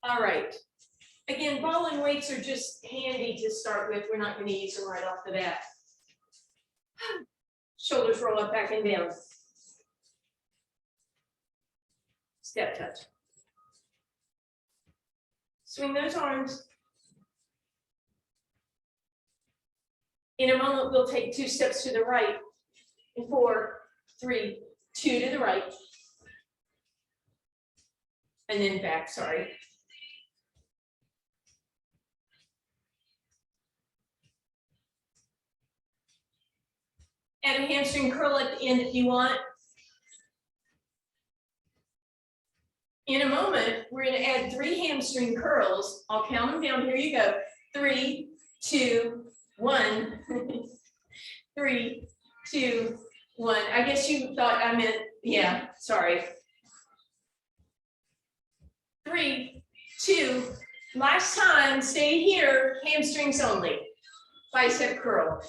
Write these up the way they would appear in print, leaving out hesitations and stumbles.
All right. Again, ball and weights are just handy to start with. We're not going to use them right off the bat. Shoulders roll up, back and down. Step touch. Swing those arms. In a moment, we'll take 2 steps to the right. In 4, 3, 2 to the right. And then back, sorry. Add a hamstring curl at the end if you want. In a moment, we're going to add 3 hamstring curls. I'll count them down. Here you go. 3, 2, 1. 3, 2, 1. I guess you thought I meant, yeah, sorry. 3, 2. Last time, stay here, hamstrings only. Bicep curl.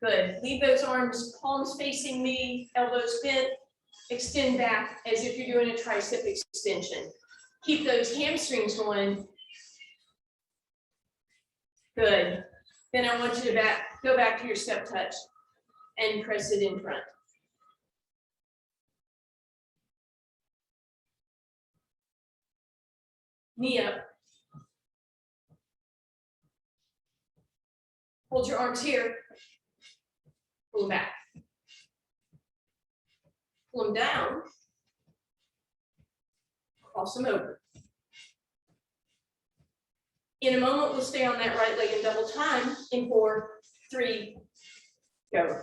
Good. Leave those arms, palms facing me, elbows bent. Extend back as if you're doing a tricep extension. Keep those hamstrings going. Good. Then I want you to go back to your step touch and press it in front. Knee up. Hold your arms here. Pull them back. Pull them down. Cross them over. In a moment, we'll stay on that right leg in double time. In 4, 3, go.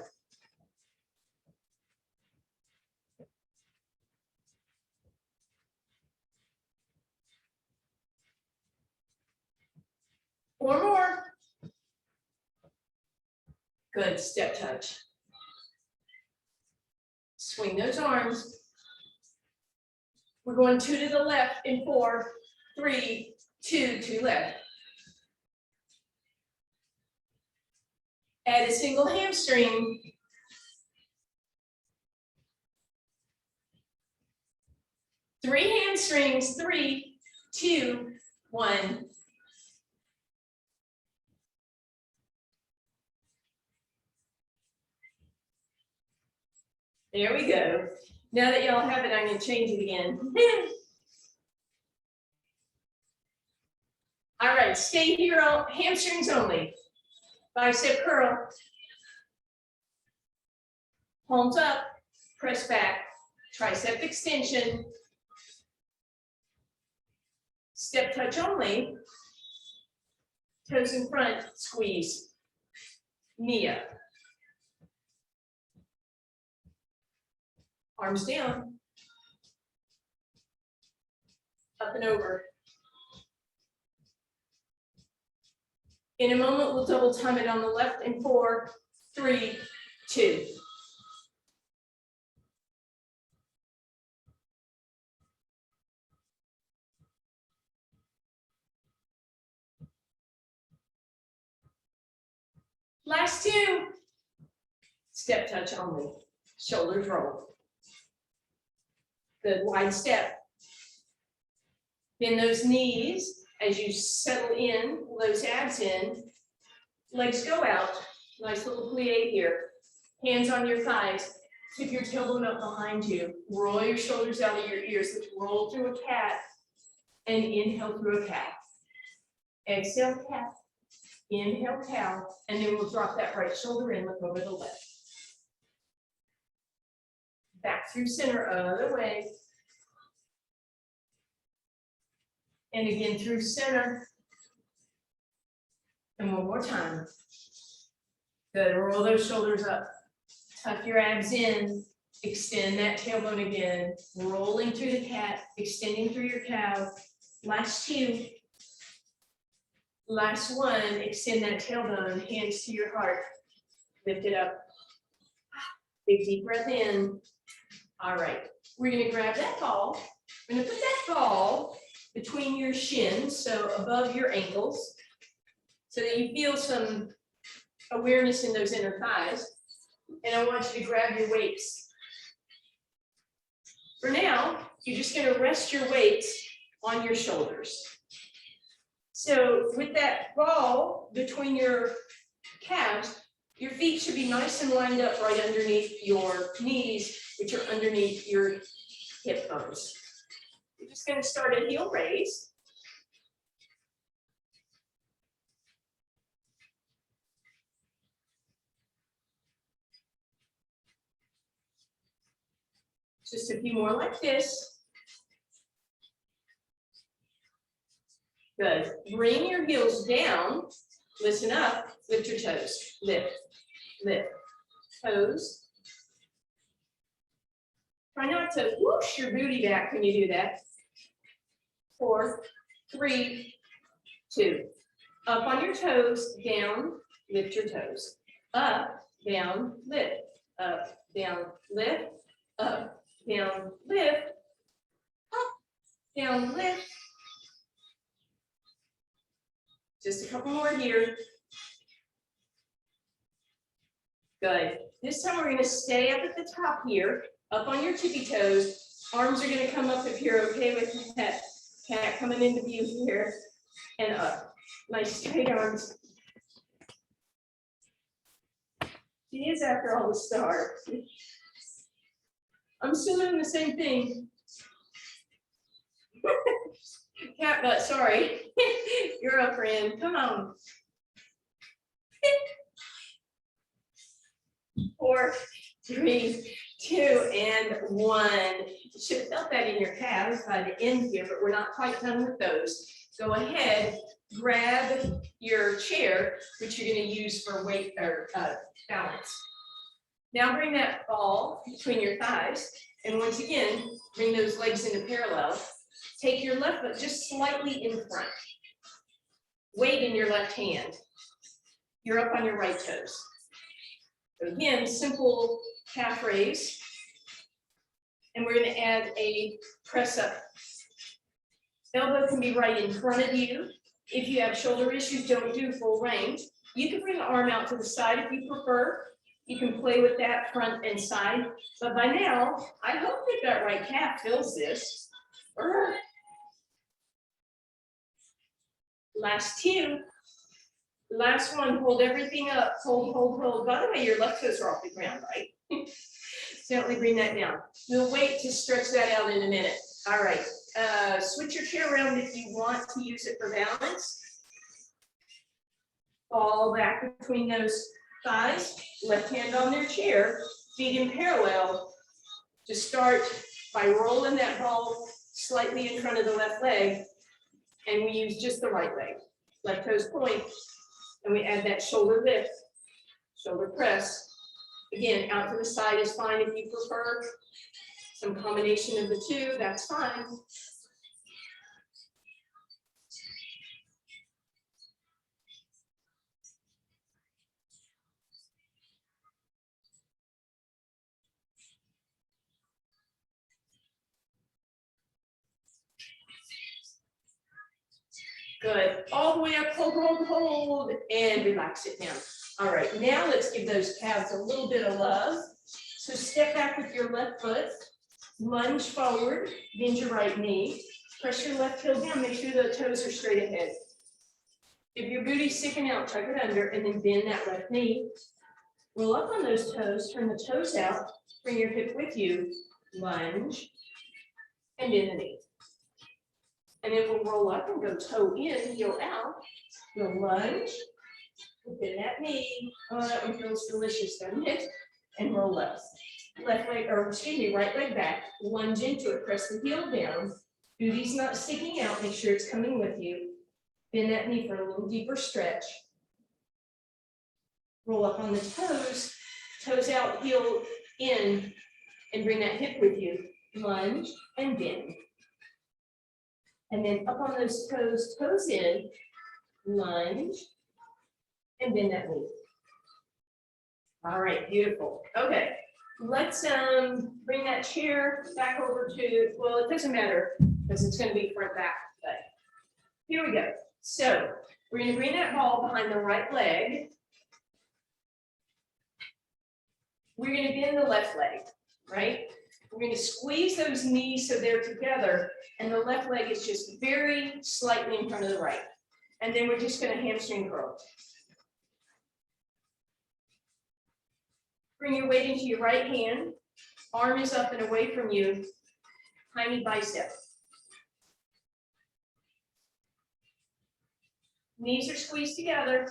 Four more. Good, step touch. Swing those arms. We're going 2 to the left in 4, 3, 2, 2 left. Add a single hamstring. Three hamstrings, 3, 2, 1. There we go. Now that y'all have it, I'm going to change it again. All right, stay here, hamstrings only. Bicep curl. Palms up, press back. Tricep extension. Step touch only. Toes in front, squeeze. Knee up. Arms down. Up and over. In a moment, we'll double time it on the left in 4, 3, 2. Last 2. Step touch only. Shoulders roll. Good, wide step. Bend those knees as you settle in, pull those abs in. Legs go out. Nice little plie here. Hands on your thighs. Keep your tailbone up behind you. Roll your shoulders out of your ears. Let's roll through a cat and inhale through a cat. Exhale, cat. Inhale, cow. And then we'll drop that right shoulder in, look over the left. Back through center, other way. And again through center. And one more time. Good, roll those shoulders up. Tuck your abs in. Extend that tailbone again. Rolling through the cat, extending through your cow. Last 2. Last 1, extend that tailbone, hands to your heart. Lift it up. Big deep breath in. All right, we're gonna grab that ball. We're gonna put that ball between your shins, so above your ankles, so that you feel some awareness in those inner thighs. And I want you to grab your weights. For now, you're just gonna rest your weights on your shoulders. So with that ball between your calves, your feet should be nice and lined up right underneath your knees, which are underneath your hip bones. You're just gonna start a heel raise. Just a few more like this. Good. Bring your heels down. Listen up. Lift your toes. Lift, lift. Toes. Try not to whoosh your booty back when you do that. 4, 3, 2. Up on your toes, down, lift your toes. Up, down, lift. Up, down, lift. Up, down, lift. Up, down, lift. Just a couple more here. Good. This time we're going to stay up at the top here, up on your tippy toes. Arms are going to come up if you're okay with that. Cat coming into view here and up. Nice straight arms. She is after all the stars. I'm still doing the same thing. Cat butt, sorry. You're up, Ran. Come on. 4, 3, 2, and 1. You should have felt that in your calves by the end here, but we're not quite done with those. Go ahead, grab your chair, which you're going to use for weight or balance. Now bring that ball between your thighs, and once again, bring those legs into parallel. Take your left foot just slightly in front. Weight in your left hand. You're up on your right toes. So again, simple calf raise. And we're going to add a press up. Elbow can be right in front of you. If you have shoulder issues, don't do full range. You can bring the arm out to the side if you prefer. You can play with that front and side. But by now, I hope that that right calf feels this. Last 2. Last one, hold everything up. Hold, hold, hold. By the way, your left toes are off the ground, right? Gently bring that down. We'll wait to stretch that out in a minute. All right. Switch your chair around if you want to use it for balance. Fall back between those thighs. Left hand on their chair. Feet in parallel. Just start by rolling that ball slightly in front of the left leg. And we use just the right leg. Left toes point. And we add that shoulder lift, shoulder press. Again, out to the side is fine if you prefer. Some combination of the two, that's fine. Good. All the way up, hold, hold, hold, and relax it down. All right, now let's give those calves a little bit of love. So step back with your left foot, lunge forward, bend your right knee, press your left heel down, make sure the toes are straight ahead. If your booty's sticking out, tuck it under, and then bend that left knee. Roll up on those toes, turn the toes out, bring your hip with you, lunge, and bend the knee. And then we'll roll up and go toe in, heel out. We'll lunge, bend that knee. Oh, that one feels delicious, doesn't it? And roll up. Left leg, or excuse me, right leg back. Lunge into it, press the heel down. Booty's not sticking out, make sure it's coming with you. Bend that knee for a little deeper stretch. Roll up on the toes, toes out, heel in, and bring that hip with you. Lunge and bend. And then up on those toes, toes in, lunge, and bend that knee. All right, beautiful. Okay, let's bring that chair back over to, well, it doesn't matter because it's going to be front back, but here we go. So we're going to bring that ball behind the right leg. We're going to bend the left leg, right? We're going to squeeze those knees so they're together, and the left leg is just very slightly in front of the right. And then we're just going to hamstring curl. Bring your weight into your right hand. Arm is up and away from you. Tiny bicep. Knees are squeezed together.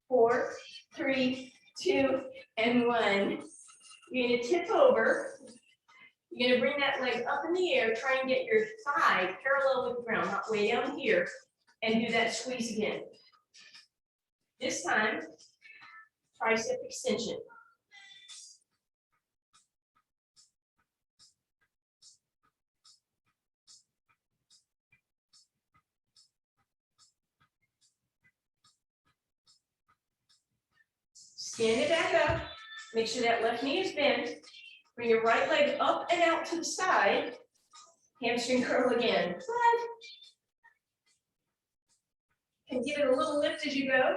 4, 3, 2, and 1. You're going to tip over. You're going to bring that leg up in the air. Try and get your thigh parallel with the ground, not way down here. And do that squeeze again. This time, tricep extension. Stand it back up. Make sure that left knee is bent. Bring your right leg up and out to the side. Hamstring curl again. And give it a little lift as you go.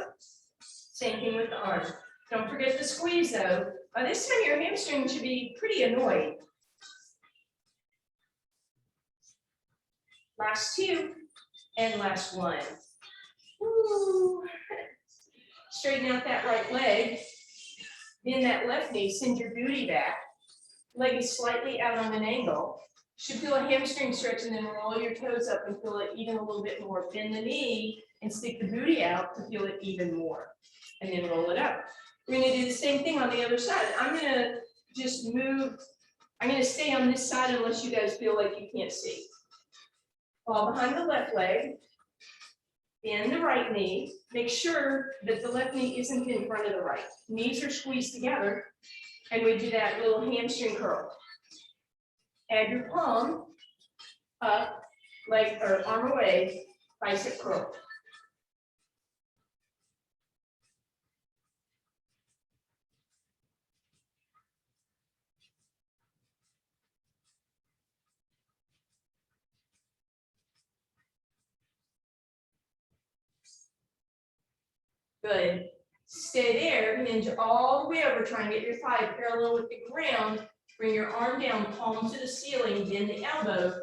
Same thing with the arm. Don't forget the squeeze though. By this time your hamstring should be pretty annoyed. Last 2 and last 1. Woo. Straighten out that right leg. Bend that left knee, send your booty back. Leg is slightly out on an angle. Should feel a hamstring stretch and then roll your toes up and feel it even a little bit more. Bend the knee and stick the booty out to feel it even more. And then roll it up. We're going to do the same thing on the other side. I'm going to just move. I'm going to stay on this side unless you guys feel like you can't see. Fall behind the left leg. Bend the right knee. Make sure that the left knee isn't in front of the right. Knees are squeezed together. And we do that little hamstring curl. Add your palm up, leg or arm away, bicep curl. Good. Stay there, hinge all the way over, try and get your thigh parallel with the ground. Bring your arm down, palm to the ceiling, bend the elbow,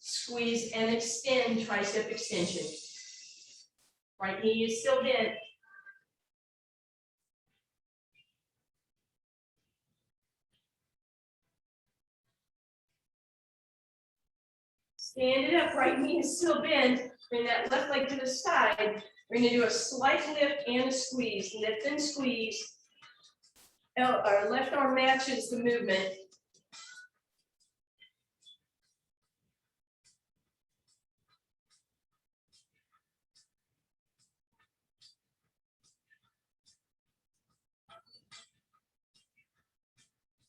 squeeze and extend tricep extension. Right knee is still bent. Stand it up, right knee is still bent. Bring that left leg to the side. We're going to do a slight lift and a squeeze. Lift and squeeze. Our left arm matches the movement.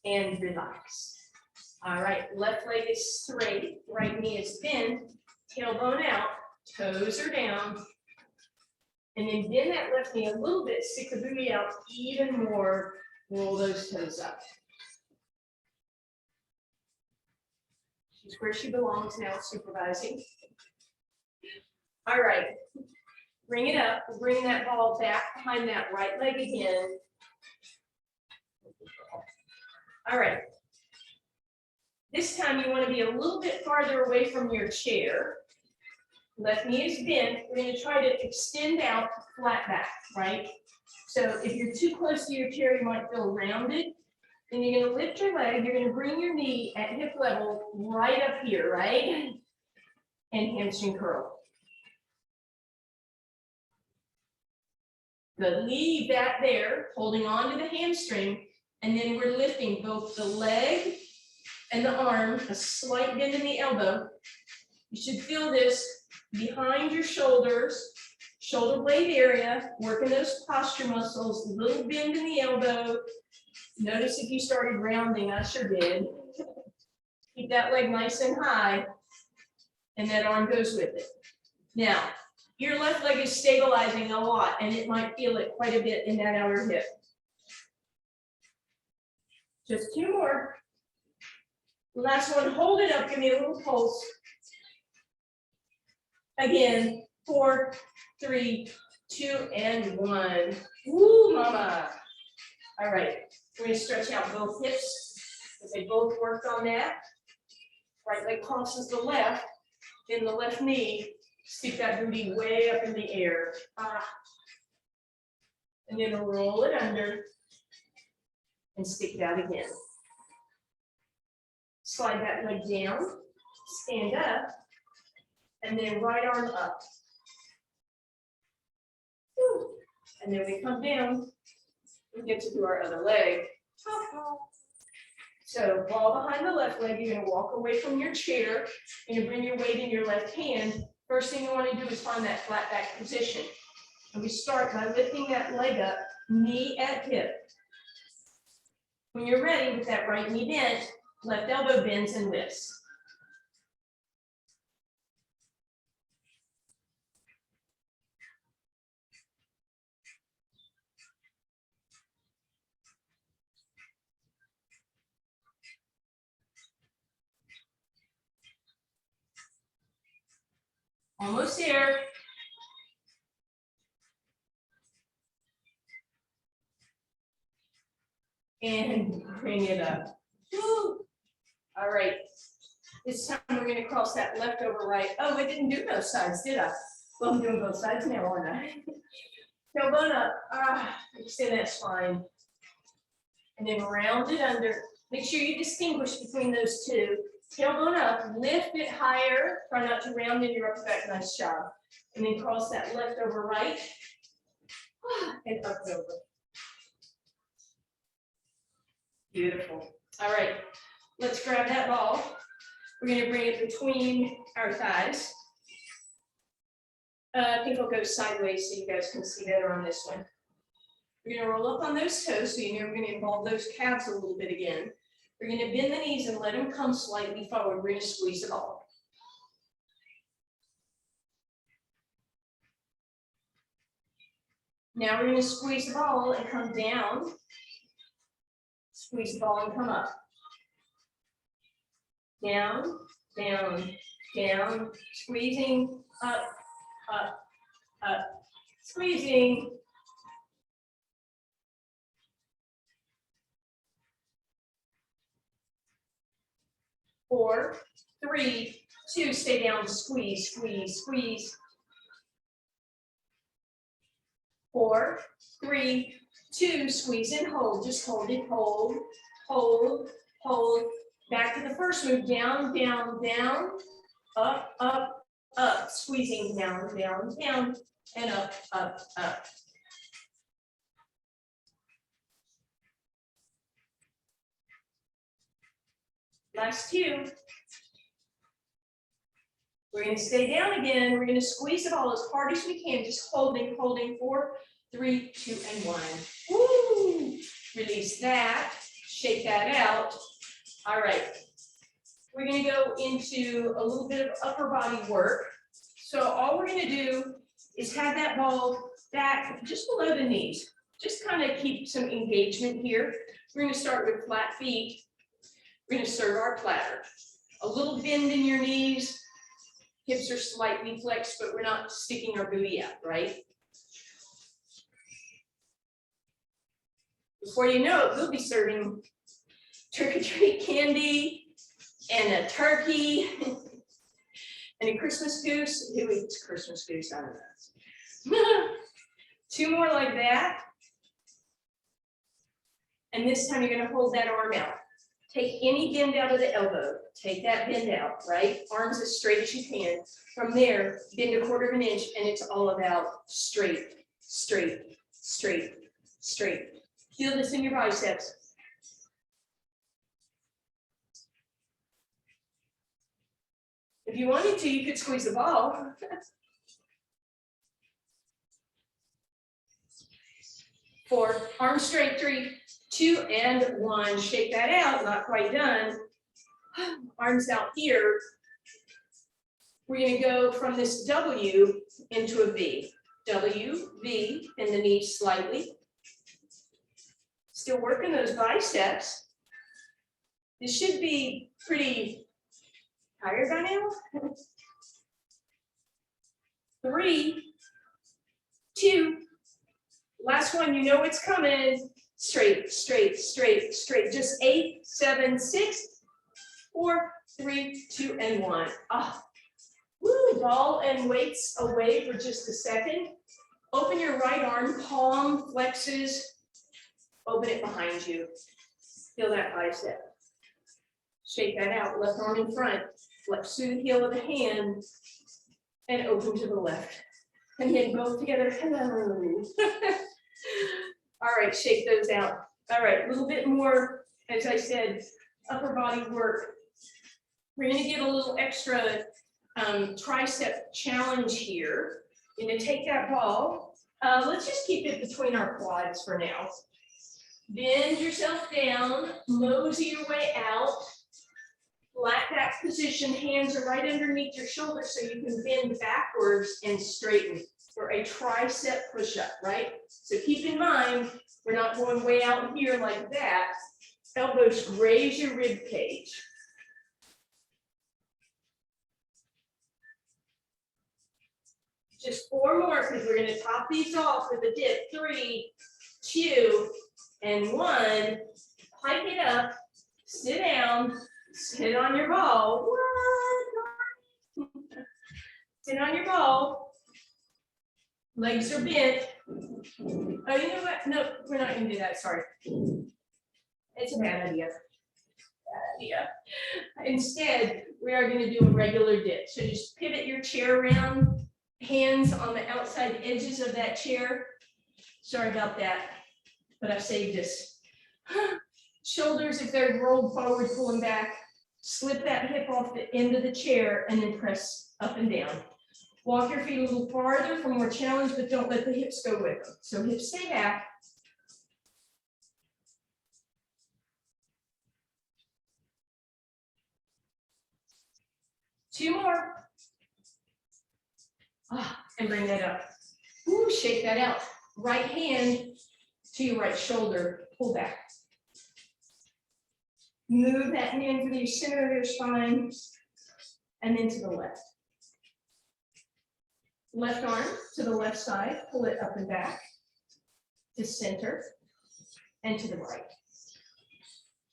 And relax. All right, left leg is straight, right knee is bent, tailbone out, toes are down. And then bend that left knee a little bit, stick the booty out even more, roll those toes up. She's where she belongs now, supervising. All right, bring it up, bring that ball back behind that right leg again. All right. This time you want to be a little bit farther away from your chair. Left knee is bent. We're going to try to extend out flat back, right? So if you're too close to your chair, you might feel rounded. Then you're going to lift your leg. You're going to bring your knee at hip level right up here, right? And hamstring curl. Good. Leave that there, holding on to the hamstring. And then we're lifting both the leg and the arm, a slight bend in the elbow. You should feel this behind your shoulders, shoulder blade area, working those posture muscles, little bend in the elbow. Notice if you started rounding, I sure did. Keep that leg nice and high, and that arm goes with it. Now, your left leg is stabilizing a lot, and it might feel it quite a bit in that outer hip. Just 2 more. Last one, hold it up, give me a little pulse. Again, 4, 3, 2, and 1. Woo, mama. All right, We're going to stretch out both hips, because they both worked on that. Right leg crosses the left, then the left knee, stick that booty way up in the air. And then roll it under and stick it out again. Slide that leg down, stand up, and then right arm up. And then we come down, we get to do our other leg. So ball behind the left leg, you're gonna walk away from your chair, and you bring your weight in your left hand. First thing you wanna do is find that flat back position. And we start by lifting that leg up, knee at hip. When you're ready with that right knee bent, left elbow bends and lifts. Almost there. And bring it up. Woo. All right. This time we're going to cross that left over right. Oh, I didn't do both sides, did I? Well, I'm doing both sides now, aren't I? Tailbone up. Extend that spine. And then round it under. Make sure you distinguish between those two. Tailbone up, lift it higher. Try not to round in your upper back. Nice job. And then cross that left over right. And up and over. Beautiful. All right, let's grab that ball. We're going to bring it between our thighs. I think I'll go sideways so you guys can see better on this one. We're going to roll up on those toes, so you know we're going to involve those calves a little bit again. We're going to bend the knees and let them come slightly forward. We're going to squeeze the ball. Now we're going to squeeze the ball and come down. Squeeze the ball and come up. Down, down, down, squeezing, up, up, up, squeezing. Four, three, two, stay down, squeeze, squeeze, squeeze. 4, 3, 2, squeeze and hold, just hold it, hold, hold, hold. Back to the first move, down, down, down, up, up, up, squeezing down, down, down, and up, up, up. Last 2. We're going to stay down again. We're going to squeeze the ball as hard as we can, just holding, holding. 4, 3, 2, and 1. Woo! Release that, shake that out. All right. We're going to go into a little bit of upper body work. So all we're going to do is have that ball back just below the knees. Just kind of keep some engagement here. We're going to start with flat feet. We're going to serve our platter. A little bend in your knees. Hips are slightly flexed, but we're not sticking our booty out, right? Before you know it, we'll be serving trick-or-treat candy and a turkey and a Christmas goose. Who eats Christmas goose? I don't know. 2 more like that. And this time you're going to hold that arm out. Take any bend out of the elbow. Take that bend out, right? Arms as straight as you can. From there, bend 1/4 inch, and it's all about straight, straight, straight, straight. Feel this in your biceps. If you wanted to, you could squeeze the ball. 4, arms straight, 3, 2, and 1. Shake that out, not quite done. Arms out here. We're going to go from this W into a V. W, V, and the knees slightly. Still working those biceps. This should be pretty tired by now. 3, 2, last one, you know it's coming. Straight, straight, straight, straight. Just 8, 7, 6, 4, 3, 2, and 1. Ah, woo, ball and weights away for just a second. Open your right arm, palm flexes. Open it behind you. Feel that bicep. Shake that out, left arm in front. Flex through the heel of the hand and open to the left. And then both together, hello. All right, shake those out. All right, a little bit more, as I said, upper body work. We're gonna get a little extra tricep challenge here. You're gonna take that ball. Let's just keep it between our quads for now. Bend yourself down, mosey your way out. Flat back position, hands are right underneath your shoulders so you can bend backwards and straighten for a tricep push-up, right? So keep in mind, we're not going way out here like that. Elbows graze your rib cage. Just 4 more because we're going to top these off with a dip. 3, 2, and 1. Pike it up, sit down, sit on your ball. What? Sit on your ball. Legs are bent. Oh, you know what? No, we're not going to do that. Sorry. It's a bad idea. Bad idea. Instead, we are going to do a regular dip. So just pivot your chair around. Hands on the outside edges of that chair. Sorry about that, but I've saved us. Shoulders, if they're rolled forward, pull them back. Slip that hip off the end of the chair and then press up and down. Walk your feet a little farther for more challenge, but don't let the hips go with them. So hips stay back. Two more. And bring that up. Ooh, shake that out. Right hand to your right shoulder, pull back. Move that hand to the center of your spine and then to the left. Left arm to the left side, pull it up and back to center and to the right.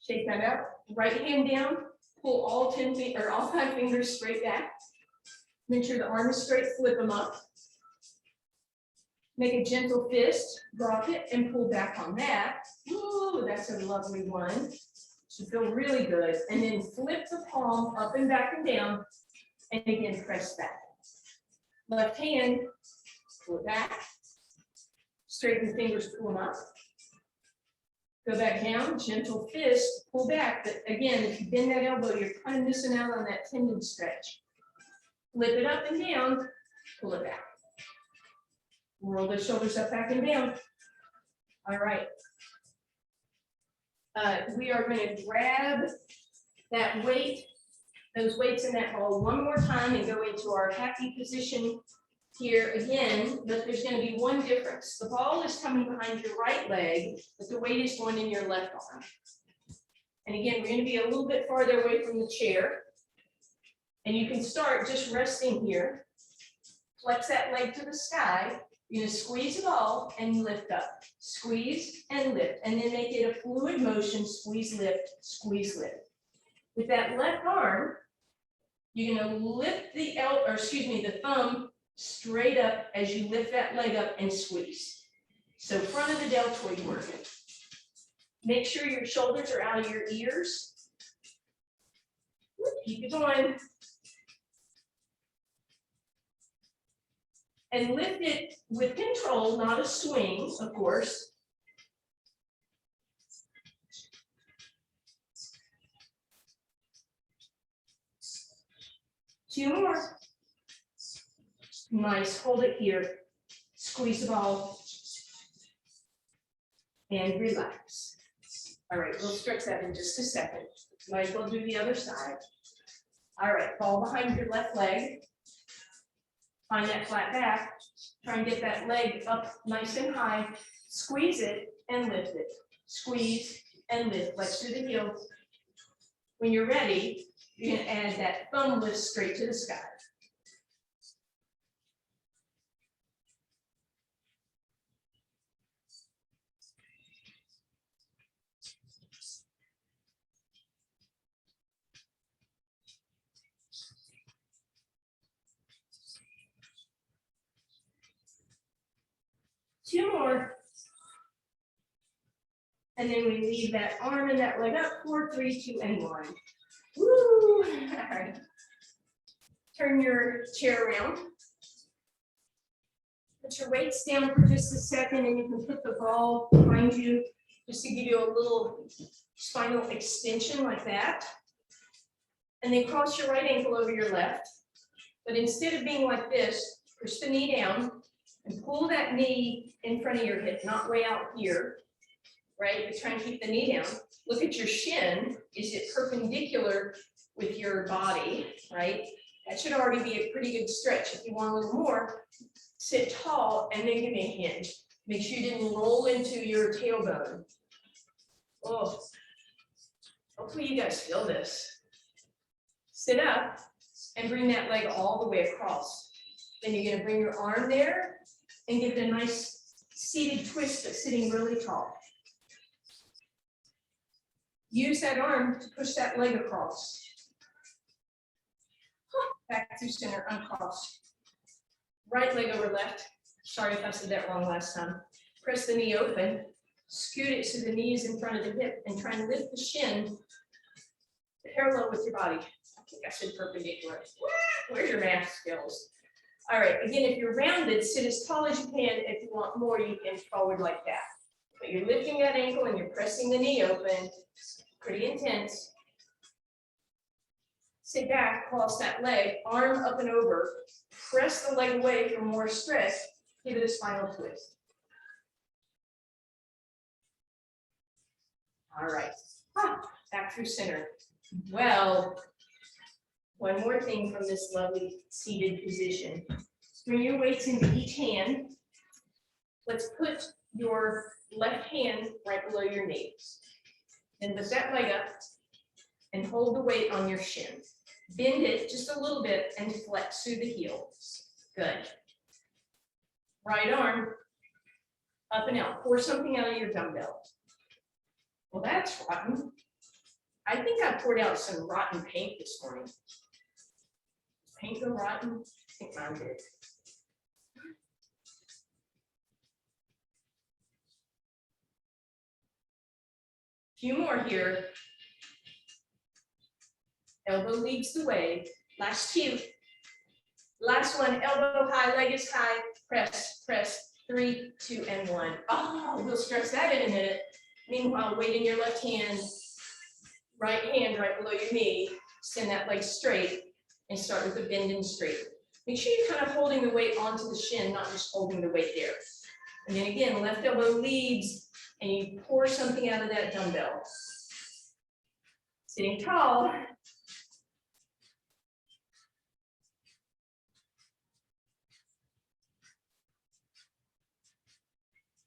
Shake that out. Right hand down, pull all 5 fingers straight back. Make sure the arm is straight, flip them up. Make a gentle fist, drop it, and pull back on that. Ooh, that's a lovely one. Should feel really good. And then flip the palm up and back and down, and again, press back. Left hand, pull it back. Straighten the fingers, pull them up. Go back down, gentle fist, pull back. But again, if you bend that elbow, you're kind of missing out on that tendon stretch. Flip it up and down, pull it back. Roll the shoulders up, back, and down. All right. We are going to grab that weight, those weights in that ball one more time and go into our happy position here again, but there's going to be one difference. The ball is coming behind your right leg, but the weight is going in your left arm. And again, we're going to be a little bit farther away from the chair. And you can start just resting here. Flex that leg to the sky. You're going to squeeze the ball and lift up. Squeeze and lift. And then make it a fluid motion. Squeeze, lift, squeeze, lift. With that left arm, you're going to lift the thumb straight up as you lift that leg up and squeeze. So front of the deltoid working. Make sure your shoulders are out of your ears. Keep it going. And lift it with control, not a swing, of course. Two more. Nice, hold it here. Squeeze the ball. And relax. All right, we'll stretch that in just a second. Might as well do the other side. All right, ball behind your left leg. Find that flat back. Try and get that leg up nice and high. Squeeze it and lift it. Squeeze and lift, flex through the heels. When you're ready, you're going to add that thumb lift straight to the sky. 2 more. And then we leave that arm and that leg up, 4, 3, 2, and 1. Woo! All right. Turn your chair around. Put your weights down for just a second, and you can put the ball behind you just to give you a little spinal extension like that. And then cross your right ankle over your left. But instead of being like this, push the knee down and pull that knee in front of your hip, not way out here, right? But try and keep the knee down. Look at your shin. Is it perpendicular with your body, right? That should already be a pretty good stretch. If you want a little more, sit tall and then give me a hinge. Make sure you didn't roll into your tailbone. Oh, hopefully you guys feel this. Sit up and bring that leg all the way across. Then you're gonna bring your arm there and give it a nice seated twist, but sitting really tall. Use that arm to push that leg across. Back through center, uncross. Right leg over left. Sorry if I said that wrong last time. Press the knee open. Scoot it so the knee is in front of the hip and try and lift the shin parallel with your body. I think I said perpendicular. Where's your math skills? All right, again, if you're rounded, sit as tall as you can. If you want more, you can forward like that. But you're lifting that ankle and you're pressing the knee open. Pretty intense. Sit back, cross that leg, arm up and over. Press the leg away for more stretch. Give it a spinal twist. All right, back through center. Well, one more thing from this lovely seated position. Bring your weights into each hand. Let's put your left hand right below your knees. Then lift that leg up and hold the weight on your shin. Bend it just a little bit and flex through the heel. Good. Right arm up and out. Pour something out of your dumbbell. Well, that's rotten. I think I poured out some rotten paint this morning. Paint go rotten? I think mine did. Few more here. Elbow leads the way. Last two. Last one, elbow high, leg is high. Press, press, 3, 2, and 1. Oh, we'll stretch that in a minute. Meanwhile, weight in your left hand, right hand right below your knee. Send that leg straight and start with the bend and straight. Make sure you're kind of holding the weight onto the shin, not just holding the weight there. And then again, left elbow leads and you pour something out of that dumbbell. Sitting tall.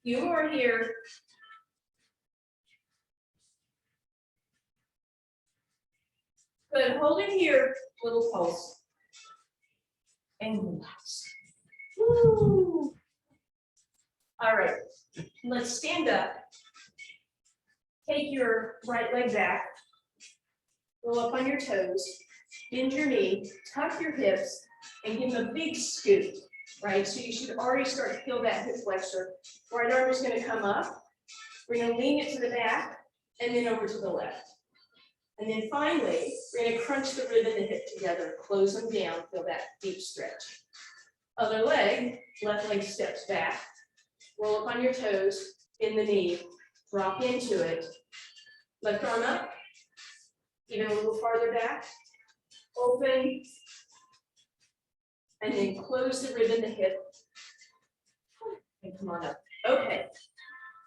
Few more here. Good, hold it here, little pulse. And relax. Woo. All right, let's stand up. Take your right leg back. Roll up on your toes. Bend your knee, tuck your hips, and give them a big scoot, right? So you should already start to feel that hip flexor. Right arm is going to come up. We're going to lean it to the back and then over to the left. And then finally, we're going to crunch the rib and the hip together, close them down, feel that deep stretch. Other leg, left leg steps back. Roll up on your toes, bend the knee, drop into it. Left arm up, even a little farther back. Open, and then close the rib and the hip. And come on up. Okay.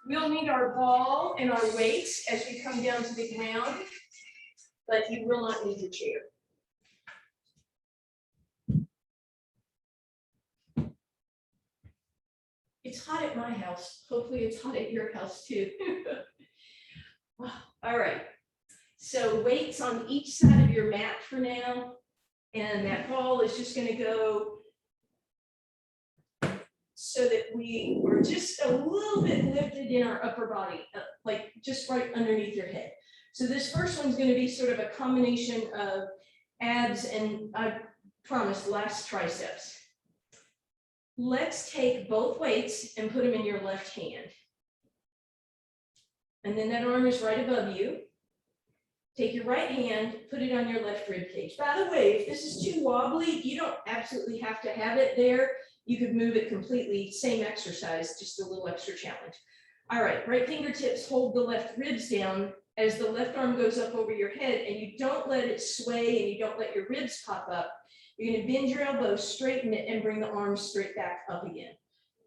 We'll need our ball and our weights as we come down to the ground, but you will not need the chair. It's hot at my house. Hopefully it's hot at your house too. All right. So weights on each side of your mat for now. And that ball is just going to go so that we are just a little bit lifted in our upper body, like just right underneath your head. So this first one's going to be sort of a combination of abs and, I promise, last triceps. Let's take both weights and put them in your left hand. And then that arm is right above you. Take your right hand, put it on your left rib cage. By the way, if this is too wobbly, you don't absolutely have to have it there. You could move it completely, same exercise, just a little extra challenge. All right, right fingertips hold the left ribs down as the left arm goes up over your head, and you don't let it sway and you don't let your ribs pop up. You're going to bend your elbow, straighten it, and bring the arms straight back up again.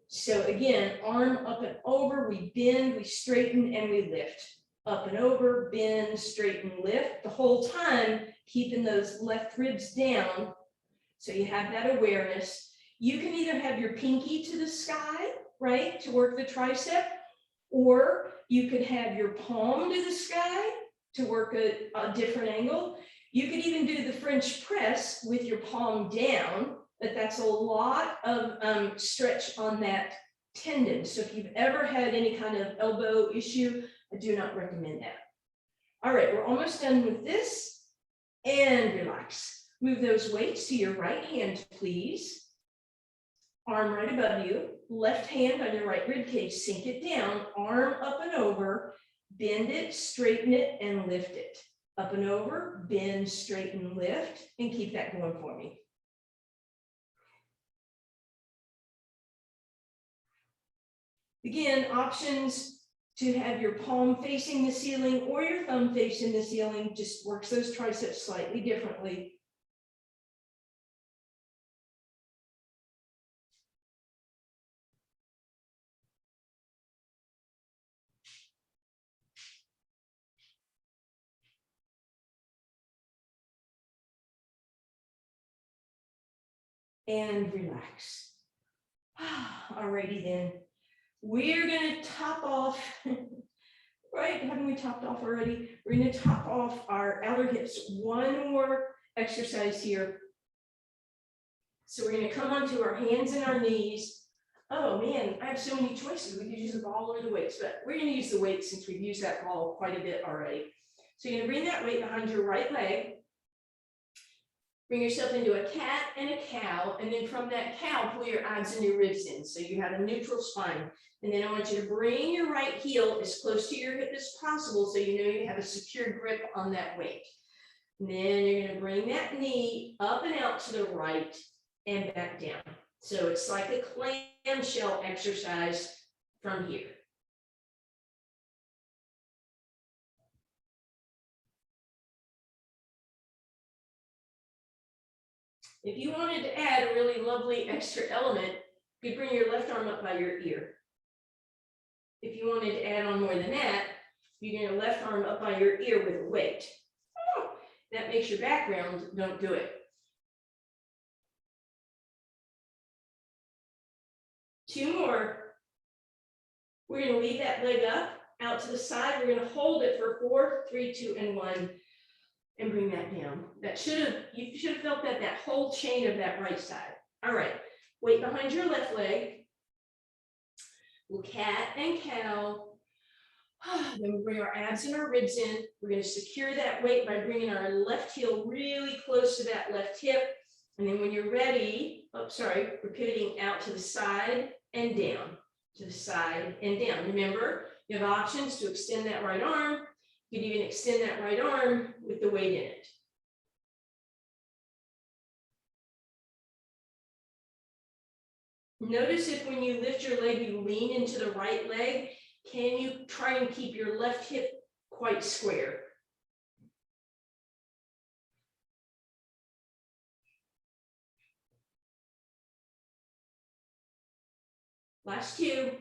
So again, arm up and over, we bend, we straighten, and we lift. Up and over, bend, straighten, lift. The whole time, keeping those left ribs down, so you have that awareness. You can either have your pinky to the sky, right, to work the tricep, or you could have your palm to the sky to work a different angle. You could even do the French press with your palm down, but that's a lot of stretch on that tendon. So if you've ever had any kind of elbow issue, I do not recommend that. All right, we're almost done with this, and relax. Move those weights to your right hand, please. Arm right above you, left hand on your right rib cage, sink it down, arm up and over, bend it, straighten it, and lift it. Up and over, bend, straighten, lift, and keep that going for me. Again, options to have your palm facing the ceiling or your thumb facing the ceiling, just works those triceps slightly differently. And relax. Alrighty then. We're gonna top off, right? Haven't we topped off already? We're gonna top off our outer hips. One more exercise here. So we're gonna come onto our hands and our knees. Oh man, I have so many choices. We could use the ball or the weights, but we're gonna use the weights since we've used that ball quite a bit already. So you're gonna bring that weight behind your right leg. Bring yourself into a cat and a cow, and then from that cow, pull your abs and your ribs in, so you have a neutral spine. And then I want you to bring your right heel as close to your hip as possible, so you know you have a secure grip on that weight. And then you're gonna bring that knee up and out to the right and back down. So it's like a clamshell exercise from here. If you wanted to add a really lovely extra element, you could bring your left arm up by your ear. If you wanted to add on more than that, you get your left arm up by your ear with a weight. Oh, that makes your background, don't do it. Two more. We're going to leave that leg up, out to the side. We're going to hold it for 4, 3, 2, and 1. And bring that down. You should have felt that whole chain of that right side. All right, weight behind your left leg. We'll cat and cow. Then we bring our abs and our ribs in. We're going to secure that weight by bringing our left heel really close to that left hip. And then when you're ready, we're pivoting out to the side and down, to the side and down. Remember, you have options to extend that right arm. You can even extend that right arm with the weight in it. Notice if when you lift your leg, you lean into the right leg, can you try and keep your left hip quite square? Last two.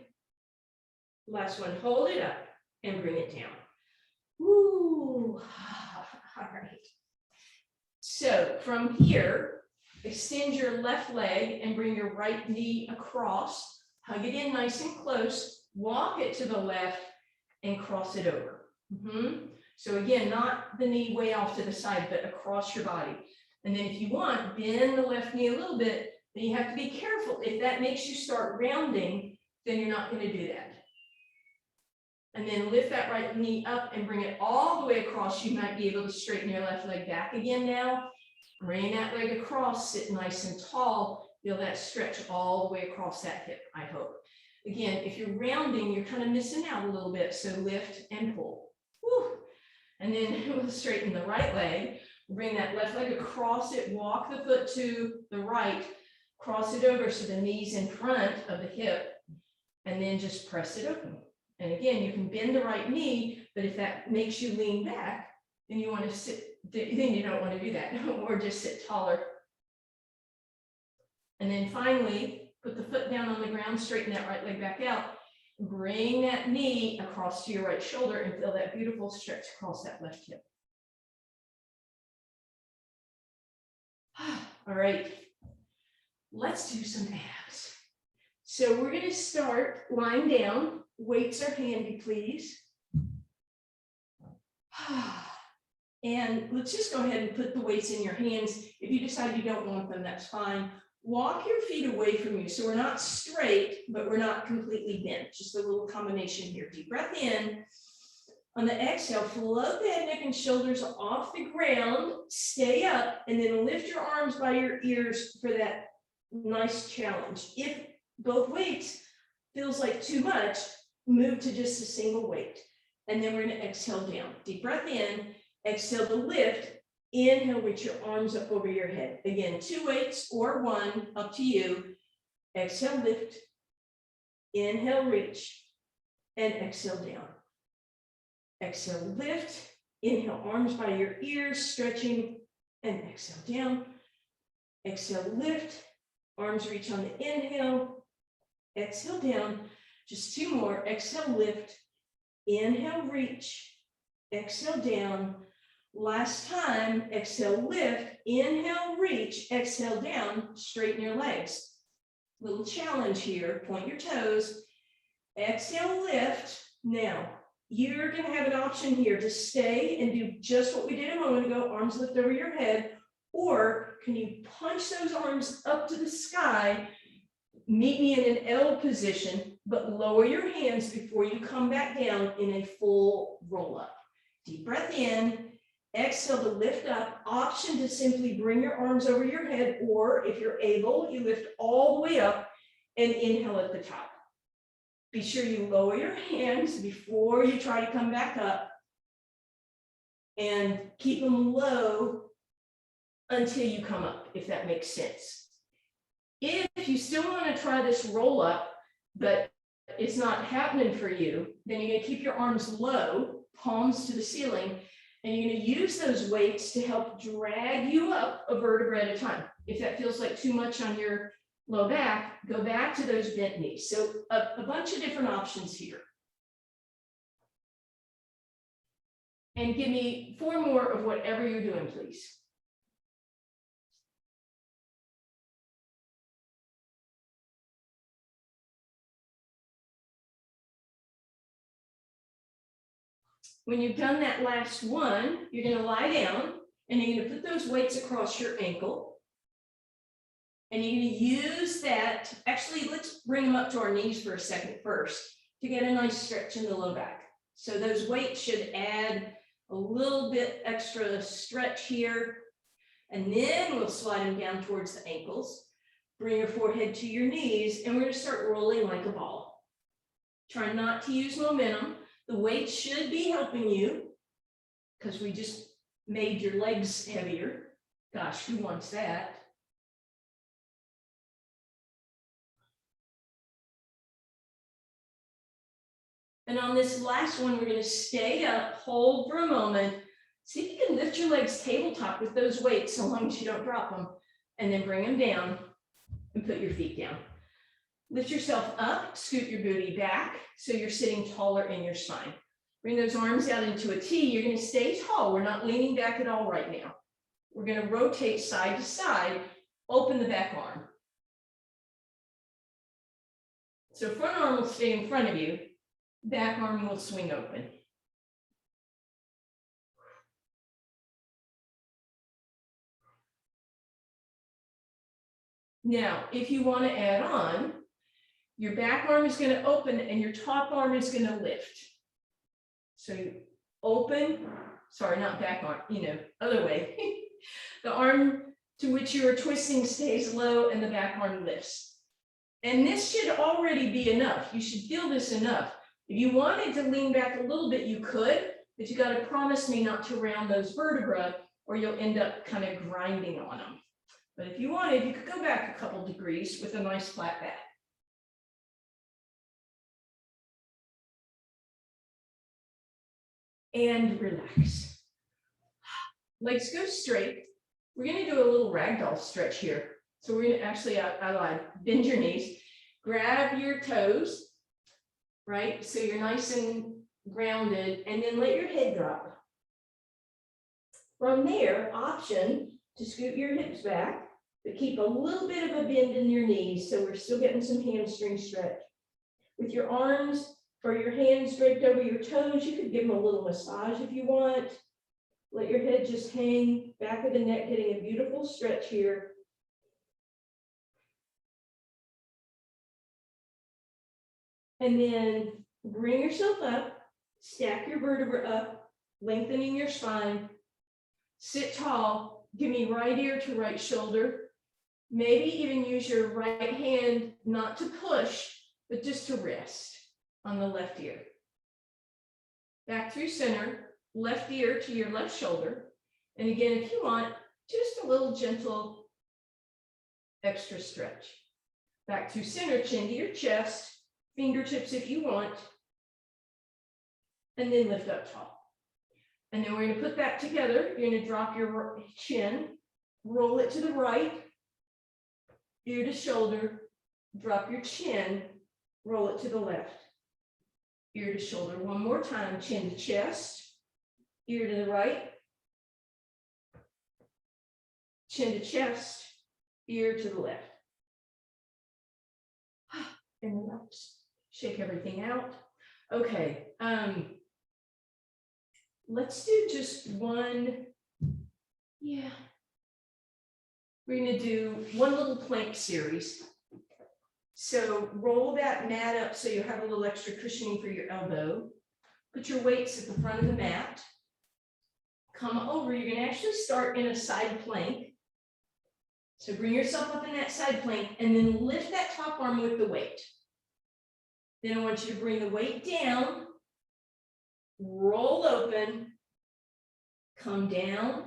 Last one, hold it up and bring it down. Woo. All right. So from here, extend your left leg and bring your right knee across. Hug it in nice and close. Walk it to the left and cross it over. So again, not the knee way off to the side, but across your body. And then if you want, bend the left knee a little bit, then you have to be careful. If that makes you start rounding, then you're not going to do that. And then lift that right knee up and bring it all the way across. You might be able to straighten your left leg back again now. Bring that leg across, sit nice and tall. Feel that stretch all the way across that hip, I hope. Again, if you're rounding, you're kind of missing out a little bit, so lift and pull. Whew. And then we'll straighten the right leg, bring that left leg across it, walk the foot to the right, cross it over so the knee's in front of the hip, and then just press it open. And again, you can bend the right knee, but if that makes you lean back, then you want to sit, then you don't want to do that, or just sit taller. And then finally, put the foot down on the ground, straighten that right leg back out, bring that knee across to your right shoulder and feel that beautiful stretch across that left hip. All right, let's do some abs. So we're going to start lying down. Weights are handy, please. And let's just go ahead and put the weights in your hands. If you decide you don't want them, that's fine. Walk your feet away from you. So we're not straight, but we're not completely bent. Just a little combination here. Deep breath in. On the exhale, float the head, neck, and shoulders off the ground. Stay up, and then lift your arms by your ears for that nice challenge. If both weights feels like too much, move to just a single weight. And then we're going to exhale down. Deep breath in. Exhale to lift. Inhale, reach your arms up over your head. Again, 2 weights or 1, up to you. Exhale, lift. Inhale, reach. And exhale down. Exhale, lift. Inhale, arms by your ears, stretching. And exhale down. Exhale, lift. Arms reach on the inhale. Exhale down. Just 2 more. Exhale, lift. Inhale, reach. Exhale down. Last time, exhale, lift, inhale, reach, exhale down, straighten your legs. Little challenge here, point your toes, exhale, lift. Now, you're gonna have an option here to stay and do just what we did a moment ago, arms lift over your head, or can you punch those arms up to the sky, meet me in an L position, but lower your hands before you come back down in a full roll up. Deep breath in. Exhale to lift up. Option to simply bring your arms over your head, or if you're able, you lift all the way up and inhale at the top. Be sure you lower your hands before you try to come back up, and keep them low until you come up, if that makes sense. If you still want to try this roll up, but it's not happening for you, then you're going to keep your arms low, palms to the ceiling, and you're going to use those weights to help drag you up a vertebra at a time. If that feels like too much on your low back, go back to those bent knees. So a bunch of different options here. And give me 4 more of whatever you're doing, please. When you've done that last one, you're going to lie down and you're going to put those weights across your ankle. And you're going to use that. Actually, let's bring them up to our knees for a second first to get a nice stretch in the low back. So those weights should add a little bit extra stretch here. And then we'll slide them down towards the ankles. Bring your forehead to your knees, and we're going to start rolling like a ball. Try not to use momentum. The weight should be helping you because we just made your legs heavier. Gosh, who wants that? And on this last one, we're going to stay up, hold for a moment. See if you can lift your legs tabletop with those weights so long as you don't drop them, and then bring them down and put your feet down. Lift yourself up, scoot your booty back so you're sitting taller in your spine. Bring those arms out into a T. You're going to stay tall. We're not leaning back at all right now. We're going to rotate side to side, open the back arm. So front arm will stay in front of you. Back arm will swing open. Now, if you want to add on, your back arm is going to open and your top arm is going to lift. So you open, sorry, not back arm, other way. The arm to which your twisting stays low and the back arm lifts. And this should already be enough. You should feel this enough. If you wanted to lean back a little bit, you could, but you got to promise me not to round those vertebrae or you'll end up kind of grinding on them. But if you wanted, you could go back a couple degrees with a nice flat back. And relax. Legs go straight. We're going to do a little ragdoll stretch here. So we're going to actually, I lied, bend your knees, grab your toes, right? So you're nice and grounded, and then let your head drop. From there, option to scoot your hips back, but keep a little bit of a bend in your knees so we're still getting some hamstring stretch. With your arms or your hands draped over your toes, you could give them a little massage if you want. Let your head just hang, back of the neck, getting a beautiful stretch here. And then bring yourself up, stack your vertebrae up, lengthening your spine. Sit tall, give me right ear to right shoulder. Maybe even use your right hand not to push, but just to rest on the left ear. Back through center, left ear to your left shoulder. And again, if you want, just a little gentle extra stretch. Back through center, chin to your chest. Fingertips if you want, and then lift up tall. And then we're going to put that together. You're going to drop your chin, roll it to the right, ear to shoulder, drop your chin, roll it to the left, ear to shoulder. One more time, chin to chest, ear to the right, chin to chest, ear to the left. And relax. Shake everything out. Okay, let's do just one. Yeah, we're going to do one little plank series. So roll that mat up so you have a little extra cushioning for your elbow. Put your weights at the front of the mat. Come over. You're going to actually start in a side plank. So bring yourself up in that side plank and then lift that top arm with the weight. Then I want you to bring the weight down, roll open, come down,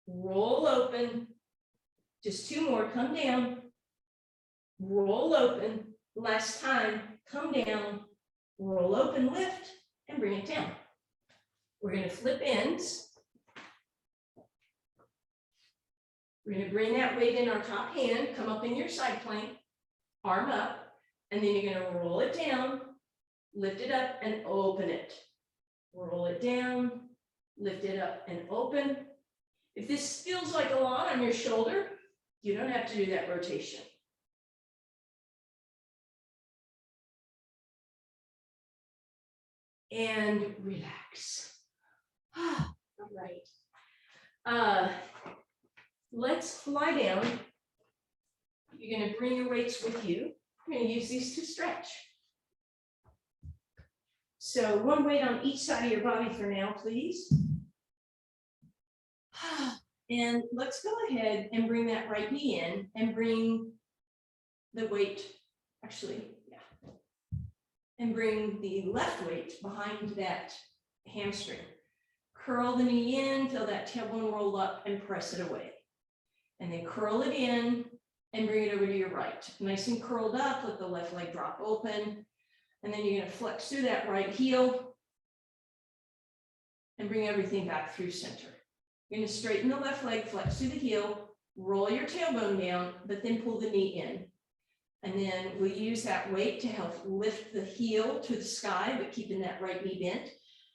roll open. Just two more, come down, roll open. Last time, come down, roll open, lift, and bring it down. We're going to flip ends. We're going to bring that weight in our top hand, come up in your side plank, arm up. And then you're going to roll it down, lift it up, and open it. Roll it down, lift it up, and open. If this feels like a lot on your shoulder, you don't have to do that rotation. And relax. All right. Let's fly down. You're going to bring your weights with you. We're going to use these to stretch. So one weight on each side of your body for now, please. And let's go ahead and bring that right knee in and bring the weight, actually, yeah. And bring the left weight behind that hamstring. Curl the knee in, feel that tailbone roll up and press it away. And then curl it in and bring it over to your right. Nice and curled up, let the left leg drop open. And then you're going to flex through that right heel and bring everything back through center. You're going to straighten the left leg, flex through the heel, roll your tailbone down, but then pull the knee in. And then we'll use that weight to help lift the heel to the sky, but keeping that right knee bent.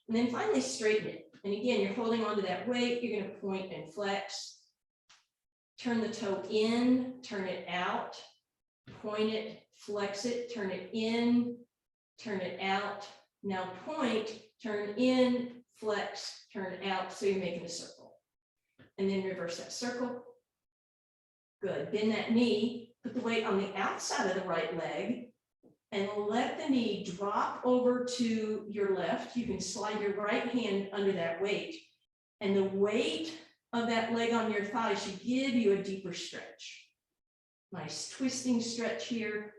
And then finally straighten it. And again, you're holding onto that weight. You're going to point and flex. Turn the toe in, turn it out, point it, flex it, turn it in, turn it out. Now point, turn in, flex, turn out. So you're making a circle. And then reverse that circle. Good. Bend that knee, put the weight on the outside of the right leg, and let the knee drop over to your left. You can slide your right hand under that weight. And the weight of that leg on your thigh should give you a deeper stretch. Nice twisting stretch here.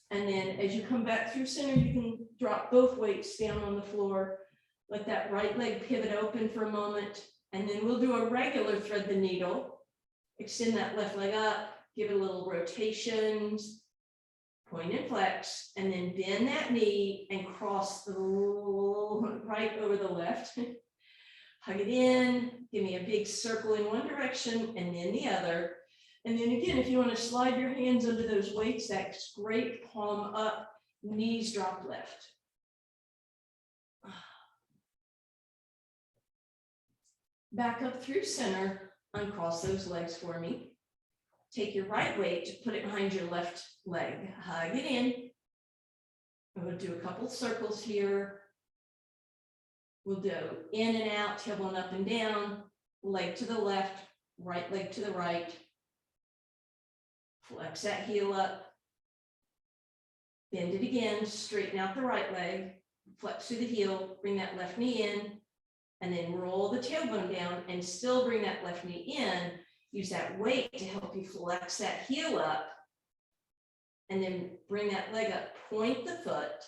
And then as you come back through center, you can drop both weights down on the floor. Let that right leg pivot open for a moment. And then we'll do a regular thread the needle. Extend that left leg up, give it a little rotations, point and flex, and then bend that knee and cross the right over the left. Hug it in, give me a big circle in one direction and then the other. And then again, if you want to slide your hands under those weights, that's great. Palm up, knees drop left. Back up through center, uncross those legs for me. Take your right weight, put it behind your left leg, hug it in. And we'll do a couple circles here. We'll go in and out, tailbone up and down, leg to the left, right leg to the right. Flex that heel up. Bend it again, straighten out the right leg, flex through the heel, bring that left knee in, and then roll the tailbone down and still bring that left knee in. Use that weight to help you flex that heel up, and then bring that leg up, point the foot,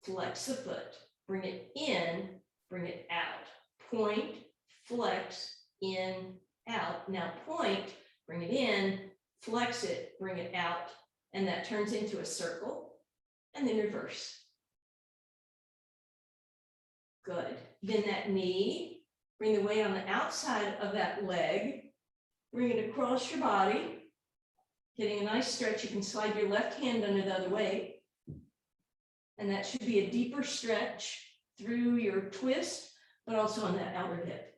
flex the foot, bring it in, bring it out, point, flex, in, out. Now point, bring it in, flex it, bring it out, and that turns into a circle, and then reverse. Good. Bend that knee, bring the weight on the outside of that leg, bring it across your body, getting a nice stretch. You can slide your left hand under the other way, and that should be a deeper stretch through your twist, but also on that outer hip.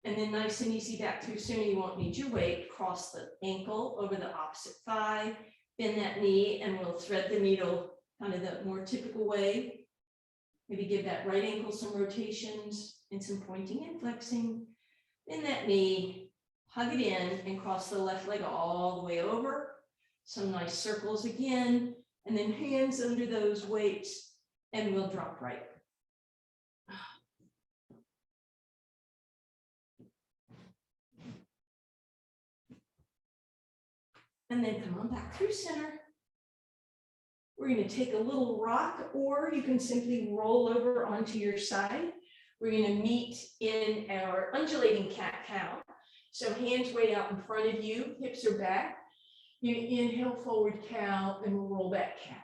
And then nice and easy back through center. You won't need your weight. Cross the ankle over the opposite thigh, bend that knee, and we'll thread the needle kind of the more typical way. Maybe give that right ankle some rotations and some pointing and flexing. Bend that knee, hug it in, and cross the left leg all the way over. Some nice circles again, and then hands under those weights, and we'll drop right. And then come on back through center. We're going to take a little rock, or you can simply roll over onto your side. We're going to meet in our undulating cat-cow. So hands way out in front of you, hips are back. You inhale, forward cow, and we'll roll back cat.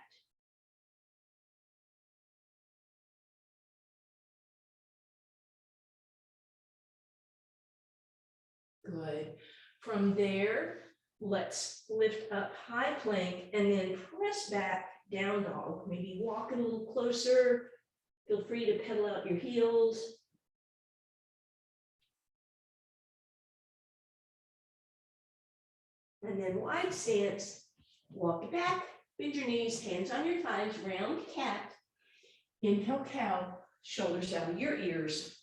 Good. From there, let's lift up high plank and then press back down dog. Maybe walk a little closer. Feel free to pedal out your heels. And then wide stance, walk it back, bend your knees, hands on your thighs, round cat. Inhale cow, shoulders down to your ears.